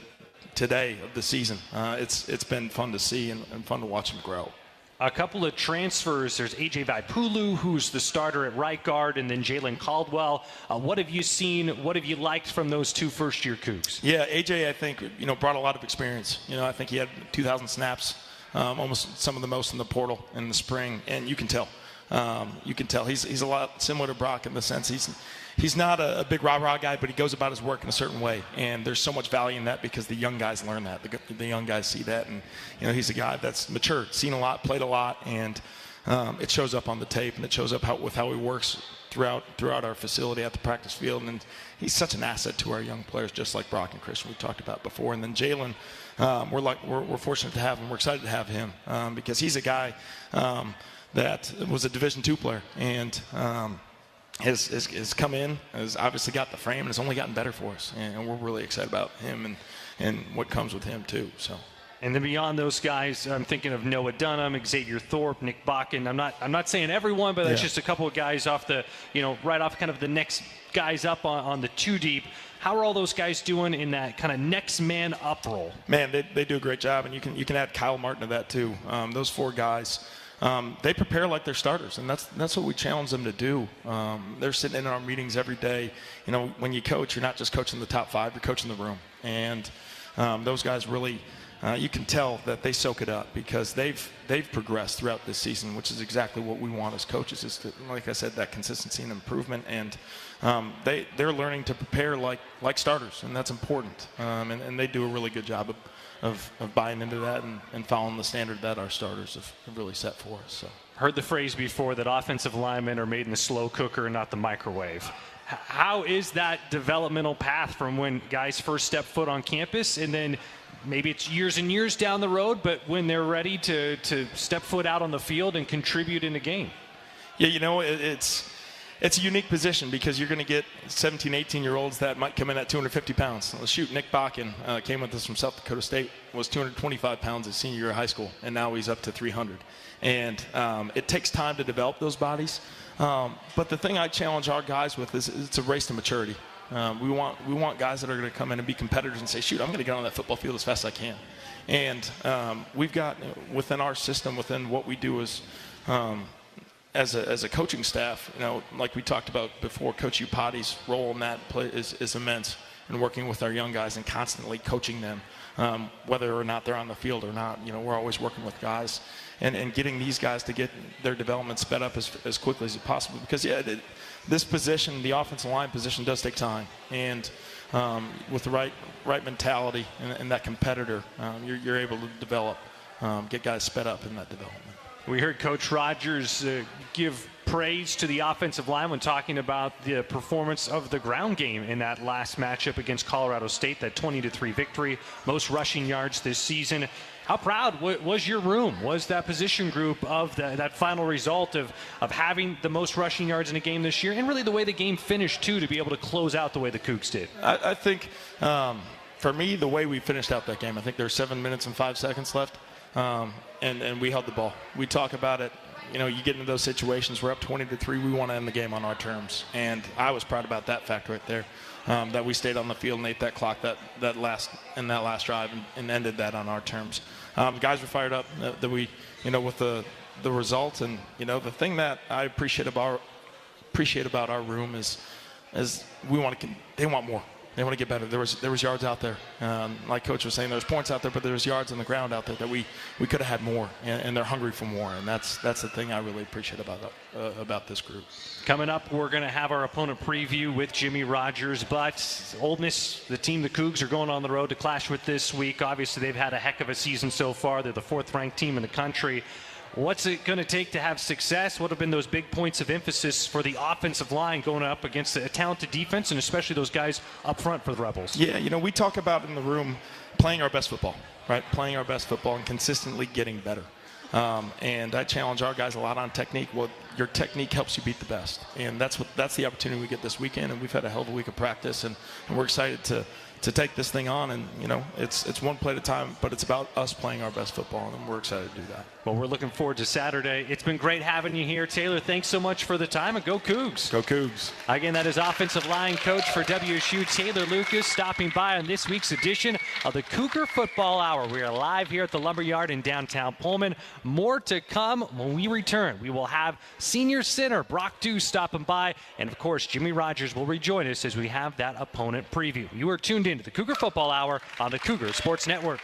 today of the season, it's been fun to see and fun to watch them grow. A couple of transfers. There's A.J. Vaipulu, who's the starter at right guard, and then Jalen Caldwell. What have you seen? What have you liked from those two first-year Cougs? Yeah, A.J., I think, brought a lot of experience. I think he had 2,000 snaps, almost some of the most in the portal in the spring, and you can tell. He's a lot similar to Brock in the sense he's not a big rah-rah guy, but he goes about his work in a certain way. And there's so much value in that because the young guys learn that. The young guys see that. And, he's a guy that's matured, seen a lot, played a lot, and it shows up on the tape, and it shows up with how he works throughout our facility at the practice field. And he's such an asset to our young players, just like Brock and Christian we talked about before. And then Jalen, we're fortunate to have him. We're excited to have him because he's a guy that was a Division II player and has come in, has obviously got the frame, and has only gotten better for us. And we're really excited about him and what comes with him too. So. And then beyond those guys, I'm thinking of Noah Dunham, Xavier Thorpe, Nick Bakken. I'm not saying everyone, but that's just a couple of guys off the, right off kind of the next guys up on the two deep. How are all those guys doing in that kind of next man up role? Man, they do a great job, and you can add Kyle Martin to that too. Those four guys. They prepare like they're starters, and that's what we challenge them to do. They're sitting in our meetings every day. When you coach, you're not just coaching the top five, you're coaching the room. And those guys really, you can tell that they soak it up because they've progressed throughout this season, which is exactly what we want as coaches, is to, like I said, that consistency and improvement. And they're learning to prepare like starters, and that's important. And they do a really good job of buying into that and following the standard that our starters have really set for us. So. Heard the phrase before that offensive linemen are made in the slow cooker and not the microwave. How is that developmental path from when guys first step foot on campus, and then maybe it's years and years down the road, but when they're ready to step foot out on the field and contribute in a game? Yeah, it's a unique position because you're going to get 17, 18-year-olds that might come in at 250 pounds. Let's shoot, Nick Bakken came with us from South Dakota State, was 225 pounds his senior year of high school, and now he's up to 300. And it takes time to develop those bodies. But the thing I challenge our guys with is it's a race to maturity. We want guys that are going to come in and be competitors and say, shoot, I'm going to get on that football field as fast as I can. And we've got within our system, within what we do as a coaching staff, like we talked about before, Coach Upati's role in that play is immense, and working with our young guys and constantly coaching them, whether or not they're on the field or not. We're always working with guys and getting these guys to get their development sped up as quickly as possible. Because, this position, the offensive line position, does take time. And with the right mentality and that competitor, you're able to develop, get guys sped up in that development. We heard Coach Rogers give praise to the offensive line when talking about the performance of the ground game in that last matchup against Colorado State, that 20-3 victory, most rushing yards this season. How proud was your room, was that position group of that final result of having the most rushing yards in a game this year, and really the way the game finished, too, to be able to close out the way the Cougs did? I think, for me, the way we finished out that game, I think there were 7 minutes and 5 seconds left. And we held the ball. We talk about it. You get into those situations. We're up 20-3. We want to end the game on our terms. And I was proud about that fact right there, that we stayed on the field and ate that clock that last drive and ended that on our terms. Guys were fired up that we, with the result. And the thing that I appreciate about our room is they want more. They want to get better. There was yards out there. Like Coach was saying, there's points out there, but there's yards on the ground out there that we could have had more, and they're hungry for more. And that's the thing I really appreciate about this group. Coming up, we're going to have our opponent preview with Jimmy Rogers, but Ole Miss, the team, the Cougs, are going on the road to clash with this week. Obviously, they've had a heck of a season so far. They're the 4th-ranked team in the country. What's it going to take to have success? What have been those big points of emphasis for the offensive line going up against a talented defense, and especially those guys up front for the Rebels? Yeah, we talk about in the room playing our best football, right? Playing our best football and consistently getting better. And I challenge our guys a lot on technique. Well, your technique helps you beat the best, and that's the opportunity we get this weekend. And we've had a hell of a week of practice, and we're excited to take this thing on. And it's one play at a time, but it's about us playing our best football, and we're excited to do that. Well, we're looking forward to Saturday. It's been great having you here, Taylor. Thanks so much for the time, and go Cougs. Go Cougs. Again, that is offensive line coach for WSU, Taylor Lucas, stopping by on this week's edition of the Cougar Football Hour. We are live here at the Lumberyard in downtown Pullman. More to come when we return. We will have senior center Brock Dieu stopping by, and of course, Jimmy Rogers will rejoin us as we have that opponent preview. You are tuned in to the Cougar Football Hour on the Cougar Sports Network.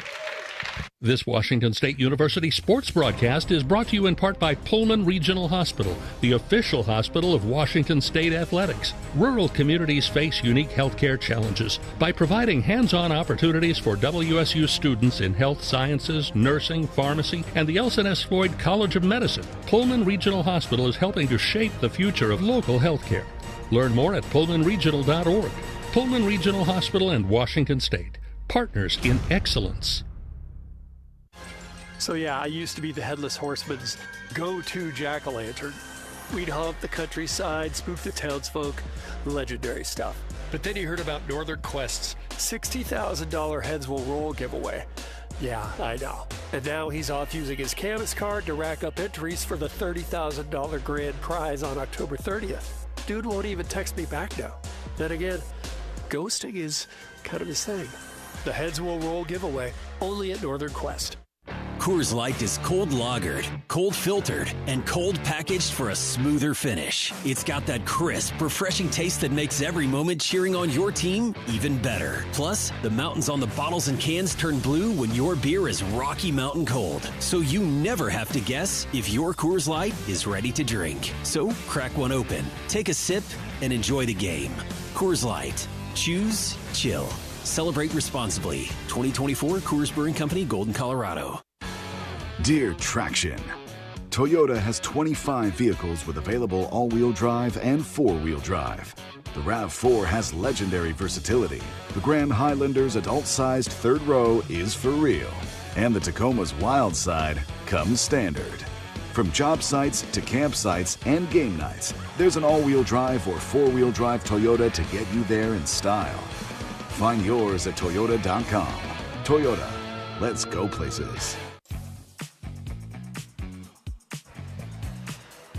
This Washington State University sports broadcast is brought to you in part by Pullman Regional Hospital, the official hospital of Washington State Athletics. Rural communities face unique healthcare challenges. By providing hands-on opportunities for WSU students in health sciences, nursing, pharmacy, and the Elson S. Floyd College of Medicine, Pullman Regional Hospital is helping to shape the future of local healthcare. Learn more at pullmanregional.org. Pullman Regional Hospital and Washington State, partners in excellence. So yeah, I used to be the Headless Horseman's go-to jack-o'-lantern. We'd haunt the countryside, spook the townsfolk, legendary stuff. But then he heard about Northern Quest's $60,000 Heads Will Roll giveaway. Yeah, I know. And now he's off using his Camas card to rack up entries for the $30,000 grand prize on October 30th. Dude won't even text me back now. Then again, ghosting is kind of his thing. The Heads Will Roll giveaway, only at Northern Quest. Coors Light is cold lagered, cold filtered, and cold packaged for a smoother finish. It's got that crisp, refreshing taste that makes every moment cheering on your team even better. Plus, the mountains on the bottles and cans turn blue when your beer is Rocky Mountain cold. So you never have to guess if your Coors Light is ready to drink. So crack one open, take a sip, and enjoy the game. Coors Light. Choose chill. Celebrate responsibly. 2024 Coors Brewing Company, Golden, Colorado. Dear Traction. Toyota has 25 vehicles with available all-wheel drive and 4-wheel drive. The RAV4 has legendary versatility. The Grand Highlander's adult-sized third row is for real. And the Tacoma's wild side comes standard. From job sites to campsites and game nights, there's an all-wheel drive or 4-wheel drive Toyota to get you there in style. Find yours at Toyota.com. Toyota, let's go places.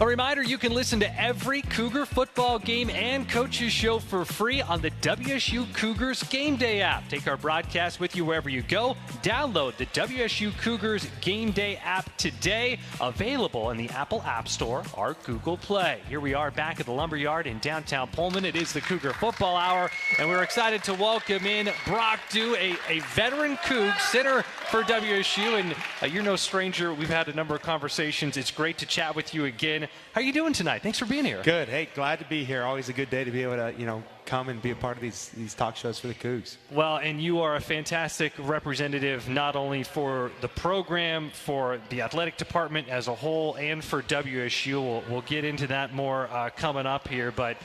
A reminder, you can listen to every Cougar football game and coaches show for free on the WSU Cougars Game Day app. Take our broadcast with you wherever you go. Download the WSU Cougars Game Day app today. Available in the Apple App Store or Google Play. Here we are back at the Lumberyard in downtown Pullman. It is the Cougar Football Hour, and we're excited to welcome in Brock Dieu, a veteran Cougs center for WSU. And you're no stranger. We've had a number of conversations. It's great to chat with you again. How are you doing tonight? Thanks for being here. Good. Hey, glad to be here. Always a good day to be able to, come and be a part of these talk shows for the Cougs. Well, and you are a fantastic representative not only for the program, for the athletic department as a whole, and for WSU. We'll get into that more coming up here, but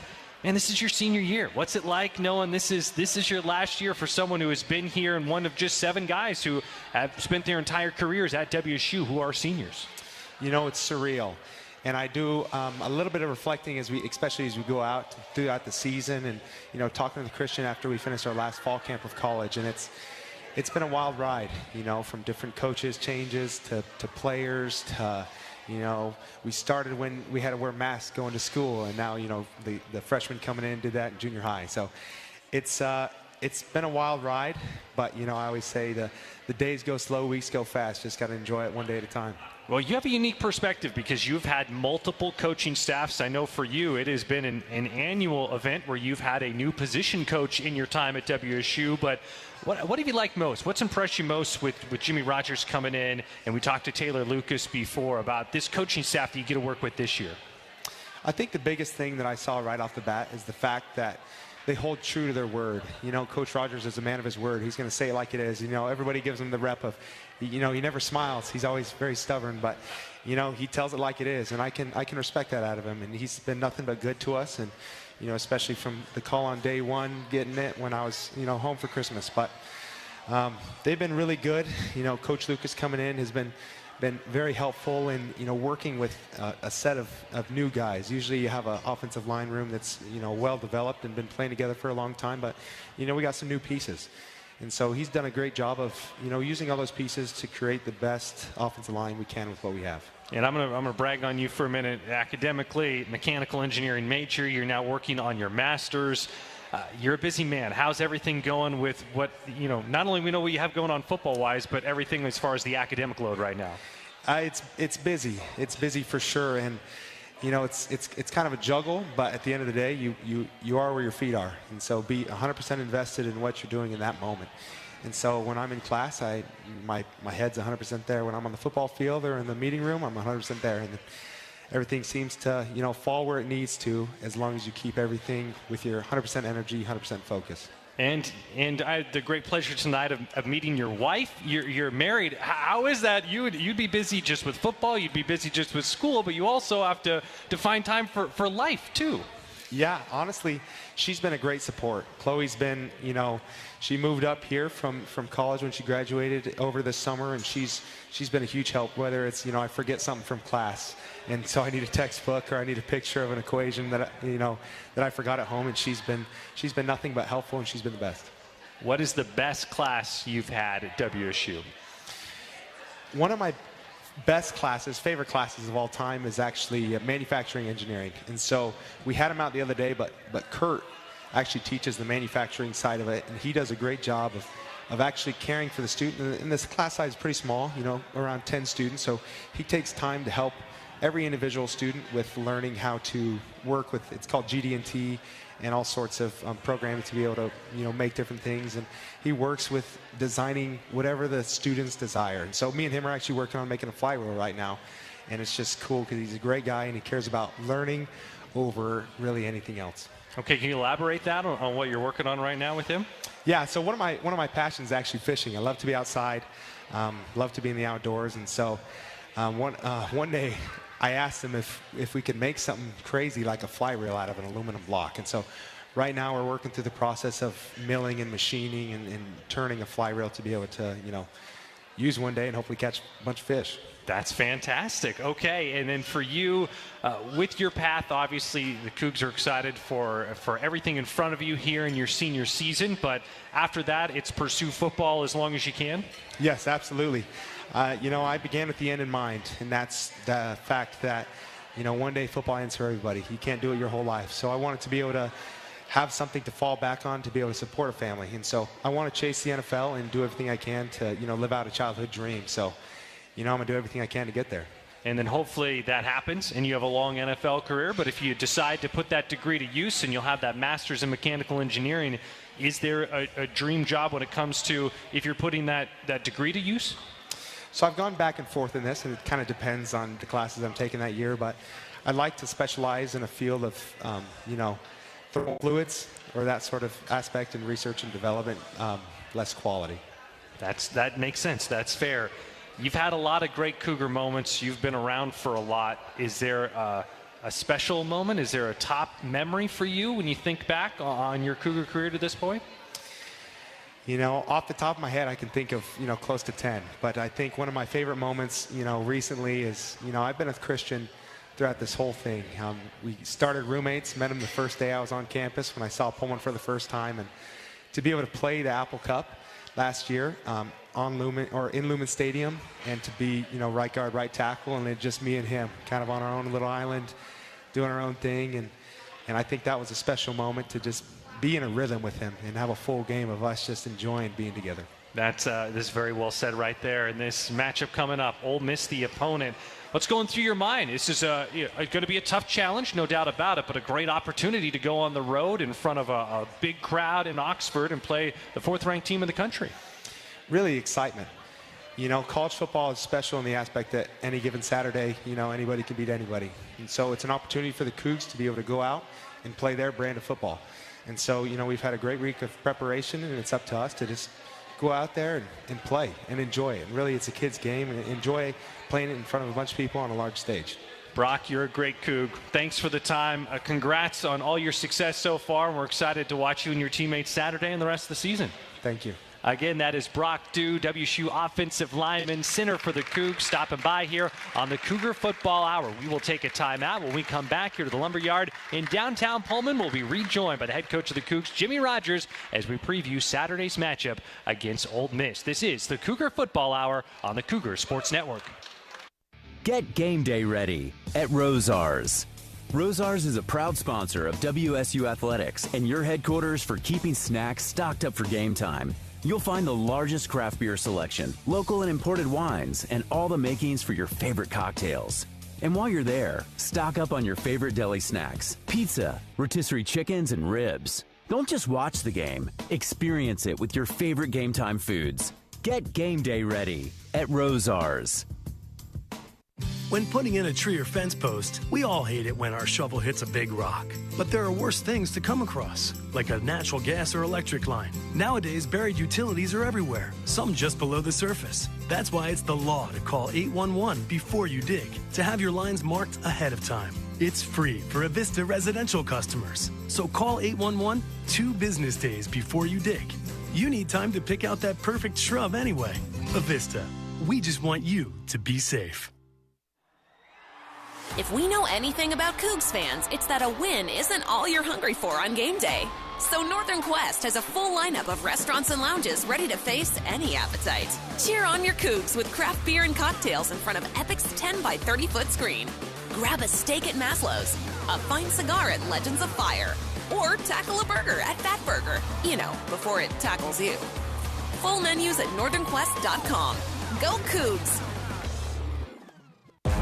man, this is your senior year. What's it like knowing this is your last year for someone who has been here and one of just 7 guys who have spent their entire careers at WSU who are seniors? It's surreal. And I do a little bit of reflecting especially as we go out throughout the season, and talking with Christian after we finished our last fall camp of college, and it's been a wild ride, from different coaches changes to players to we started when we had to wear masks going to school, and now the freshmen coming in did that in junior high. So it's been a wild ride, but I always say the days go slow, weeks go fast. Just got to enjoy it one day at a time. Well, you have a unique perspective because you've had multiple coaching staffs. I know for you it has been an annual event where you've had a new position coach in your time at WSU. But what have you liked most? What's impressed you most with Jimmy Rogers coming in? And we talked to Taylor Lucas before about this coaching staff that you get to work with this year. I think the biggest thing that I saw right off the bat is the fact that they hold true to their word. You know, Coach Rogers is a man of his word. He's going to say it like it is. You know, everybody gives him the rep of, you know, he never smiles. He's always very stubborn, but, you know, he tells it like it is, and I can respect that out of him. And he's been nothing but good to us, and, you know, especially from the call on day one, getting it when I was, you know, home for Christmas. But they've been really good. You know, Coach Lucas coming in has been very helpful in, you know, working with a set of new guys. Usually you have an offensive line room that's, you know, well developed and been playing together for a long time, but, you know, we got some new pieces. And so he's done a great job of, you know, using all those pieces to create the best offensive line we can with what we have. And I'm gonna brag on you for a minute. Academically, mechanical engineering major, you're now working on your master's. You're a busy man. How's everything going with what, you know, not only we know what you have going on football-wise, but everything as far as the academic load right now? It's busy. It's busy for sure. And, you know, it's kind of a juggle, but at the end of the day, you are where your feet are. And so be 100% invested in what you're doing in that moment. And so when I'm in class, my head's 100% there. When I'm on the football field or in the meeting room, I'm 100% there. And everything seems to, you know, fall where it needs to, as long as you keep everything with your 100% energy, 100% focus. And I had the great pleasure tonight of meeting your wife. You're married. How is that? You'd be busy just with football. You'd be busy just with school, but you also have to find time for life too. Yeah, honestly, she's been a great support. Chloe's been, you know, she moved up here from college when she graduated over this summer, and she's been a huge help, whether it's, you know, I forget something from class, and so I need a textbook or I need a picture of an equation that I forgot at home, and she's been nothing but helpful, and she's been the best. What is the best class you've had at WSU? One of my best classes, favorite classes of all time, is actually manufacturing engineering. And so we had him out the other day, but Kurt actually teaches the manufacturing side of it, and he does a great job of actually caring for the student. And this class size is pretty small, you know, around 10 students, so he takes time to help every individual student with learning how to work with, it's called GD&T, and all sorts of programming to be able to, you know, make different things. And he works with designing whatever the students desire. And so me and him are actually working on making a flywheel right now. And it's just cool because he's a great guy and he cares about learning over really anything else. Okay, can you elaborate that on what you're working on right now with him? Yeah, so one of my passions is actually fishing. I love to be outside, love to be in the outdoors. And so one day, I asked him if we could make something crazy like a flywheel out of an aluminum block. And so right now we're working through the process of milling and machining and turning a flywheel to be able to, you know, use one day and hopefully catch a bunch of fish. That's fantastic. Okay, and then for you, with your path, obviously the Cougs are excited for everything in front of you here in your senior season, but after that, it's pursue football as long as you can? Yes, absolutely. You know, I began with the end in mind, and that's the fact that, you know, one day football ends for everybody. You can't do it your whole life. So I wanted to be able to have something to fall back on to be able to support a family. And so I want to chase the NFL and do everything I can to, you know, live out a childhood dream. So, you know, I'm going to do everything I can to get there. And then hopefully that happens and you have a long NFL career. But if you decide to put that degree to use and you'll have that master's in mechanical engineering, is there a dream job when it comes to if you're putting that degree to use? So I've gone back and forth in this, and it kind of depends on the classes I'm taking that year. But I'd like to specialize in a field of, you know, thermal fluids or that sort of aspect in research and development, less quality. That makes sense. That's fair. You've had a lot of great Cougar moments. You've been around for a lot. Is there a special moment? Is there a top memory for you when you think back on your Cougar career to this point? You know, off the top of my head, I can think of, you know, close to 10. But I think one of my favorite moments, you know, recently is, you know, I've been with Christian throughout this whole thing. We started roommates, met him the first day I was on campus when I saw Pullman for the first time. And to be able to play the Apple Cup last year on Lumen or in Lumen Stadium, and to be, you know, right guard, right tackle, and it's just me and him kind of on our own little island doing our own thing. And I think that was a special moment to just be in a rhythm with him and have a full game of us just enjoying being together. This is very well said right there. And this matchup coming up, Ole Miss the opponent. What's going through your mind? This is going to be a tough challenge, no doubt about it, but a great opportunity to go on the road in front of a big crowd in Oxford and play the 4th-ranked team in the country. Really excitement. College football is special in the aspect that any given Saturday, anybody can beat anybody. And so it's an opportunity for the Cougs to be able to go out and play their brand of football. And so, we've had a great week of preparation, and it's up to us to just go out there and play and enjoy it. And really, it's a kid's game, and enjoy playing it in front of a bunch of people on a large stage. Brock, you're a great Coug. Thanks for the time. Congrats on all your success so far, and we're excited to watch you and your teammates Saturday and the rest of the season. Thank you. Again, that is Brock Dieu, WSU offensive lineman, center for the Cougs, stopping by here on the Cougar Football Hour. We will take a timeout. When we come back here to the Lumberyard in downtown Pullman, we'll be rejoined by the head coach of the Cougs, Jimmy Rogers, as we preview Saturday's matchup against Ole Miss. This is the Cougar Football Hour on the Cougar Sports Network. Get game day ready at Rosars. Rosars is a proud sponsor of WSU Athletics and your headquarters for keeping snacks stocked up for game time. You'll find the largest craft beer selection, local and imported wines, and all the makings for your favorite cocktails. And while you're there, stock up on your favorite deli snacks, pizza, rotisserie chickens, and ribs. Don't just watch the game, experience it with your favorite game time foods. Get game day ready at Rosars. When putting in a tree or fence post, we all hate it when our shovel hits a big rock. But there are worse things to come across, like a natural gas or electric line. Nowadays, buried utilities are everywhere, some just below the surface. That's why it's the law to call 811 before you dig, to have your lines marked ahead of time. It's free for Avista residential customers. So call 811 2 business days before you dig. You need time to pick out that perfect shrub anyway. Avista, we just want you to be safe. If we know anything about Cougs fans, it's that a win isn't all you're hungry for on game day. So Northern Quest has a full lineup of restaurants and lounges ready to face any appetite. Cheer on your Cougs with craft beer and cocktails in front of Epic's 10 by 30-foot screen. Grab a steak at Maslow's, a fine cigar at Legends of Fire, or tackle a burger at Fat Burger, before it tackles you. Full menus at northernquest.com. Go Cougs!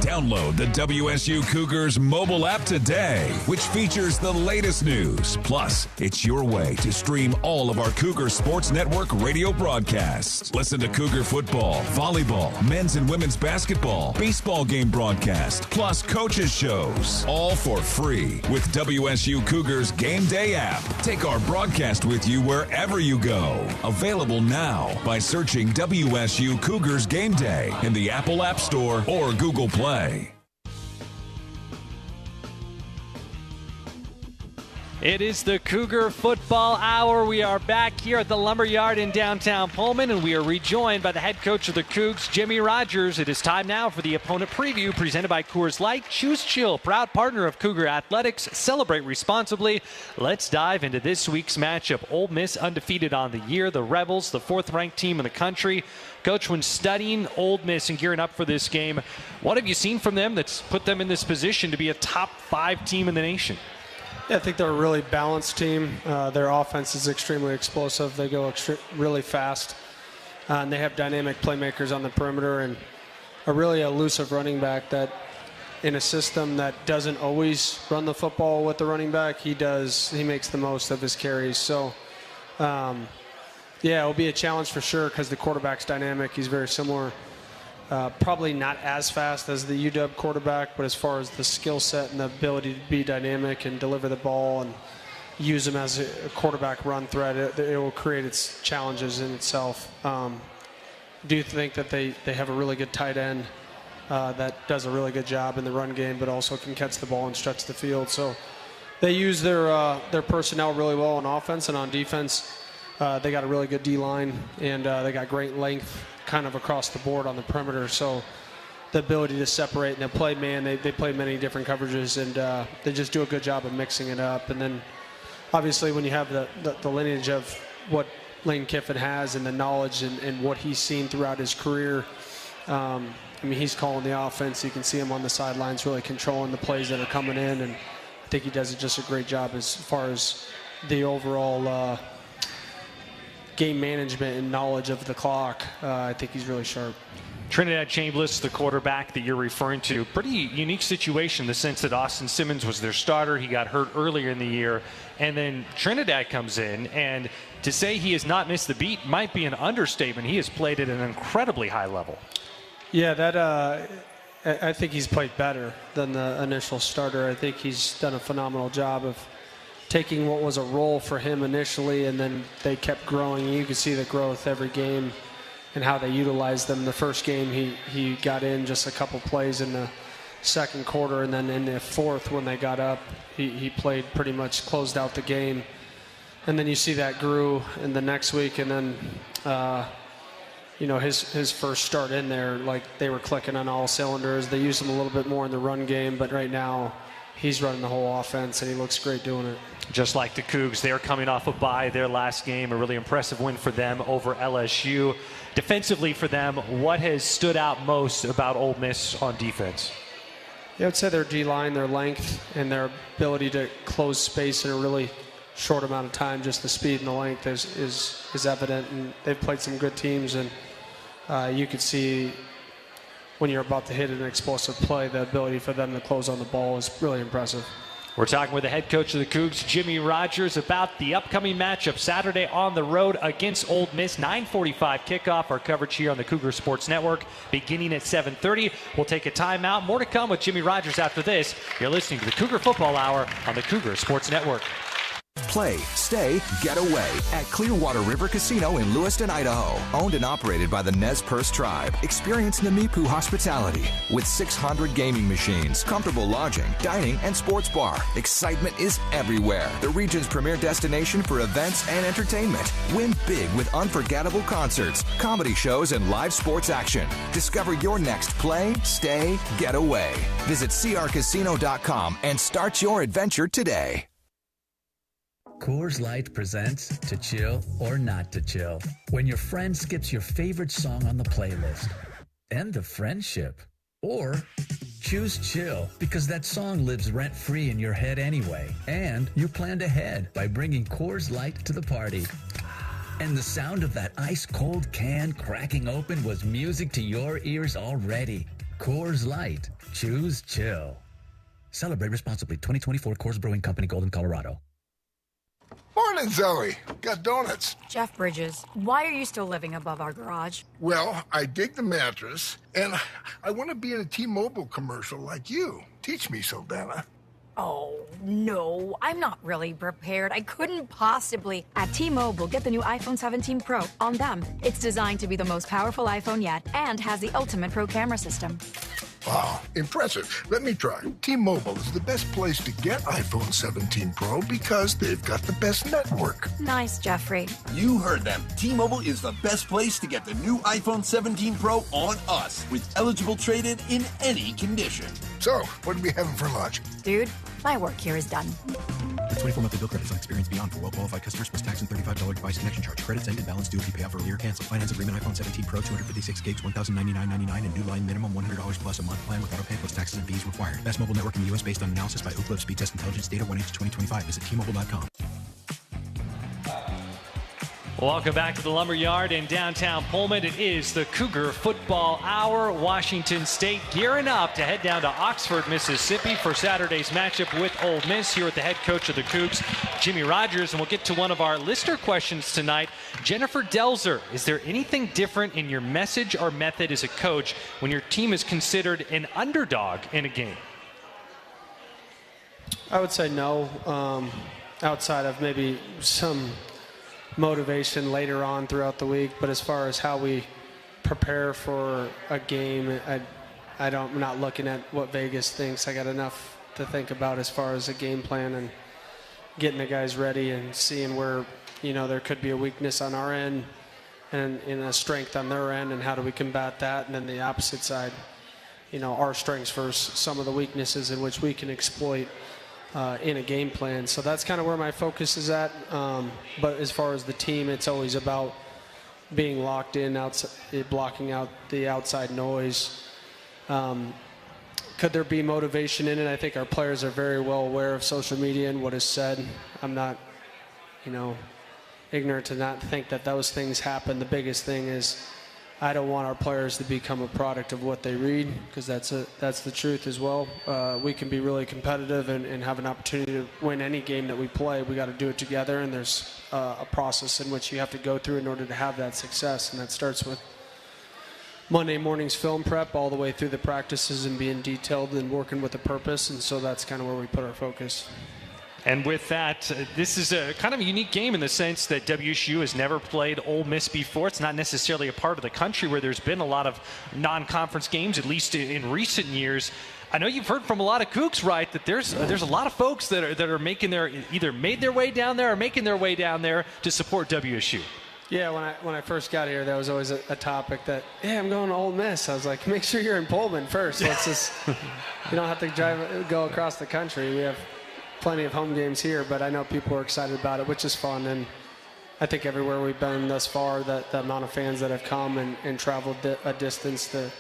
Download the WSU Cougars mobile app today, which features the latest news. Plus, it's your way to stream all of our Cougar Sports Network radio broadcasts. Listen to Cougar football, volleyball, men's and women's basketball, baseball game broadcast, plus coaches shows, all for free with WSU Cougars Game Day app. Take our broadcast with you wherever you go. Available now by searching WSU Cougars Game Day in the Apple App Store or Google Play. It is the Cougar Football Hour. We are back here at the Lumberyard in downtown Pullman, and we are rejoined by the head coach of the Cougs, Jimmy Rogers. It is time now for the opponent preview presented by Coors Light. Choose Chill, proud partner of Cougar Athletics. Celebrate responsibly. Let's dive into this week's matchup. Ole Miss undefeated on the year. The Rebels, the 4th-ranked team in the country. Coach, when studying Ole Miss and gearing up for this game, what have you seen from them that's put them in this position to be a top 5 team in the nation? Yeah, I think they're a really balanced team. Their offense is extremely explosive. They go really fast. And they have dynamic playmakers on the perimeter and a really elusive running back that in a system that doesn't always run the football with the running back, he makes the most of his carries. So, yeah, it'll be a challenge for sure because the quarterback's dynamic. He's very similar. Probably not as fast as the UW quarterback, but as far as the skill set and the ability to be dynamic and deliver the ball and use him as a quarterback run threat, it will create its challenges in itself. Do think that they have a really good tight end that does a really good job in the run game, but also can catch the ball and stretch the field. So they use their personnel really well on offense, and on defense, they got a really good D-line, and they got great length kind of across the board on the perimeter. So the ability to separate, and they play man, they play many different coverages, and they just do a good job of mixing it up. And then obviously when you have the lineage of what Lane Kiffin has and the knowledge and what he's seen throughout his career, I mean, he's calling the offense. You can see him on the sidelines really controlling the plays that are coming in, and I think he does just a great job as far as the overall game management and knowledge of the clock, I think he's really sharp. Trinidad Chambliss, the quarterback that you're referring to, pretty unique situation in the sense that Austin Simmons was their starter. He got hurt earlier in the year, and then Trinidad comes in, and to say he has not missed the beat might be an understatement. He has played at an incredibly high level. Yeah, that I think he's played better than the initial starter. I think he's done a phenomenal job of taking what was a role for him initially, and then they kept growing. You could see the growth every game and how they utilized them. The first game, he got in just a couple plays in the second quarter, and then in the fourth when they got up, he played pretty much closed out the game. And then you see that grew in the next week, and then his first start in there, like they were clicking on all cylinders. They used him a little bit more in the run game, but right now he's running the whole offense, and he looks great doing it. Just like the Cougs, they're coming off a bye. Their last game, a really impressive win for them over LSU. Defensively for them, what has stood out most about Ole Miss on defense? Yeah, I would say their D-line, their length, and their ability to close space in a really short amount of time. Just the speed and the length is evident, and they've played some good teams, and you could see when you're about to hit an explosive play, the ability for them to close on the ball is really impressive. We're talking with the head coach of the Cougs, Jimmy Rogers, about the upcoming matchup Saturday on the road against Ole Miss. 9:45 kickoff. Our coverage here on the Cougar Sports Network beginning at 7:30. We'll take a timeout. More to come with Jimmy Rogers after this. You're listening to the Cougar Football Hour on the Cougar Sports Network. Play, stay, get away at Clearwater River Casino in Lewiston, Idaho. Owned and operated by the Nez Perce Tribe. Experience Namipu hospitality with 600 gaming machines, comfortable lodging, dining, and sports bar. Excitement is everywhere. The region's premier destination for events and entertainment. Win big with unforgettable concerts, comedy shows, and live sports action. Discover your next play, stay, get away. Visit crcasino.com and start your adventure today. Coors Light presents To Chill or Not to Chill. When your friend skips your favorite song on the playlist. End of friendship. Or choose chill because that song lives rent-free in your head anyway. And you planned ahead by bringing Coors Light to the party. And the sound of that ice-cold can cracking open was music to your ears already. Coors Light. Choose chill. Celebrate responsibly. 2024 Coors Brewing Company, Golden, Colorado. Morning, Zoe. Got donuts. Jeff Bridges, why are you still living above our garage? Well, I dig the mattress, and I want to be in a T-Mobile commercial like you. Teach me, Saldana. Oh, no, I'm not really prepared. I couldn't possibly. At T-Mobile, get the new iPhone 17 Pro. On them, it's designed to be the most powerful iPhone yet and has the ultimate pro camera system. Wow, impressive. Let me try. T-Mobile is the best place to get iPhone 17 Pro because they've got the best network. Nice, Jeffrey. You heard them. T-Mobile is the best place to get the new iPhone 17 Pro on us with eligible trade-in in any condition. So, what are we having for lunch? Dude, my work here is done. The 24 monthly bill credits on Experience Beyond for well-qualified customers plus tax and $35 device connection charge. Credits end and balance due if you pay off early or cancel. Finance agreement iPhone 17 Pro, 256 gigs, $1,099.99 and new line minimum $100 plus a month plan with auto pay plus taxes and fees required. Best mobile network in the U.S. based on analysis by Ookla Speed Test Intelligence data 1H2025. Visit T-Mobile.com. Welcome back to the Lumberyard in downtown Pullman. It is the Cougar Football Hour. Washington State gearing up to head down to Oxford, Mississippi for Saturday's matchup with Ole Miss. Here with the head coach of the Cougs, Jimmy Rogers. And we'll get to one of our listener questions tonight. Jennifer Delzer, is there anything different in your message or method as a coach when your team is considered an underdog in a game? I would say no, outside of maybe some motivation later on throughout the week, but as far as how we prepare for a game, I'm not looking at what Vegas thinks. I got enough to think about as far as a game plan and getting the guys ready and seeing where, there could be a weakness on our end and a strength on their end, and how do we combat that, and then the opposite side, our strengths versus some of the weaknesses in which we can exploit in a game plan. So that's kind of where my focus is at. But as far as the team, it's always about being locked in, blocking out the outside noise. Could there be motivation in it? I think our players are very well aware of social media and what is said. I'm not, ignorant to not think that those things happen. The biggest thing is I don't want our players to become a product of what they read, because that's the truth as well. We can be really competitive and have an opportunity to win any game that we play. We got to do it together, and there's a process in which you have to go through in order to have that success, and that starts with Monday morning's film prep all the way through the practices and being detailed and working with a purpose, and so that's kind of where we put our focus. And with that, this is a kind of a unique game in the sense that WSU has never played Ole Miss before. It's not necessarily a part of the country where there's been a lot of non-conference games, at least in recent years. I know you've heard from a lot of Cougs, right, that there's a lot of folks that are making either made their way down there or making their way down there to support WSU. Yeah, when I first got here, that was always a topic that, yeah, I'm going to Ole Miss. I was like, make sure you're in Pullman first. Let's just, you don't have to go across the country. We have plenty of home games here, but I know people are excited about it, which is fun. And I think everywhere we've been thus far, the amount of fans that have come and traveled a distance to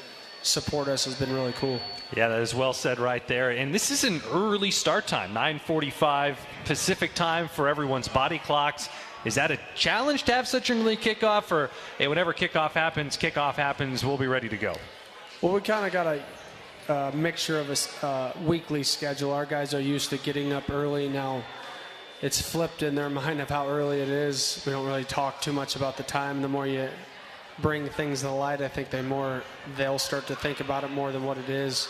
support us has been really cool. Yeah, that is well said right there. And this is an early start time, 9:45 Pacific time for everyone's body clocks. Is that a challenge to have such an early kickoff, or hey, whenever kickoff happens, we'll be ready to go? Well, we kind of got a mixture of a weekly schedule. Our guys are used to getting up early. Now it's flipped in their mind of how early it is. We don't really talk too much about the time. The more you bring things to light, I think they'll start to think about it more than what it is.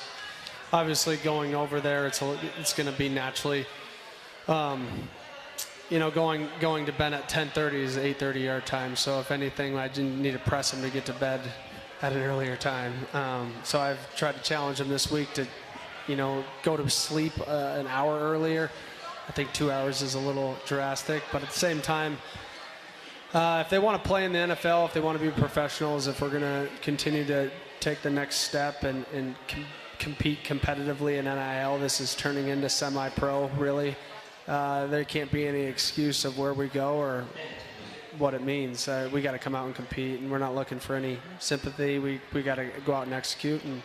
Obviously, going over there, it's going to be naturally, going to Ben at 10:30 is 8:30 our time. So if anything, I didn't need to press him to get to bed at an earlier time. So I've tried to challenge them this week to, go to sleep an hour earlier. I think 2 hours is a little drastic, but at the same time, if they want to play in the NFL, if they want to be professionals, if we're going to continue to take the next step and compete competitively in NIL, this is turning into semi-pro, really. There can't be any excuse of where we go or what it means. We got to come out and compete, and we're not looking for any sympathy. We got to go out and execute and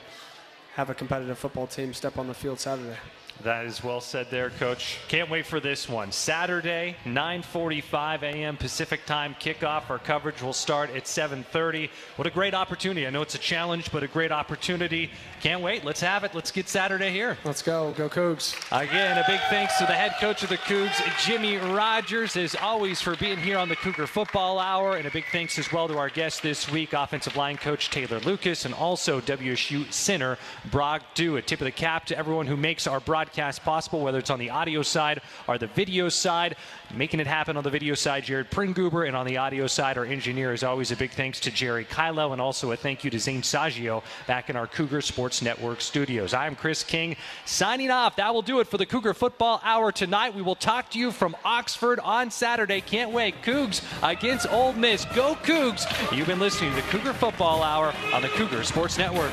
have a competitive football team step on the field Saturday. That is well said there, Coach. Can't wait for this one. Saturday, 9:45 a.m. Pacific time kickoff. Our coverage will start at 7:30. What a great opportunity. I know it's a challenge, but a great opportunity. Can't wait. Let's have it. Let's get Saturday here. Let's go. Go Cougs. Again, a big thanks to the head coach of the Cougs, Jimmy Rogers, as always, for being here on the Cougar Football Hour. And a big thanks as well to our guest this week, offensive line coach Taylor Lucas, and also WSU center Brock Dieu. A tip of the cap to everyone who makes our broadcast possible, whether it's on the audio side or the video side. Making it happen on the video side, Jared Pringoober, and on the audio side, our engineer. Is always a big thanks to Jerry Kylo, and also a thank you to Zane Saggio back in our Cougar Sports Network studios. I'm Chris King, signing off. That will do it for the Cougar Football Hour tonight. We will talk to you from Oxford on Saturday. Can't wait. Cougs against Ole Miss. Go Cougs! You've been listening to the Cougar Football Hour on the Cougar Sports Network.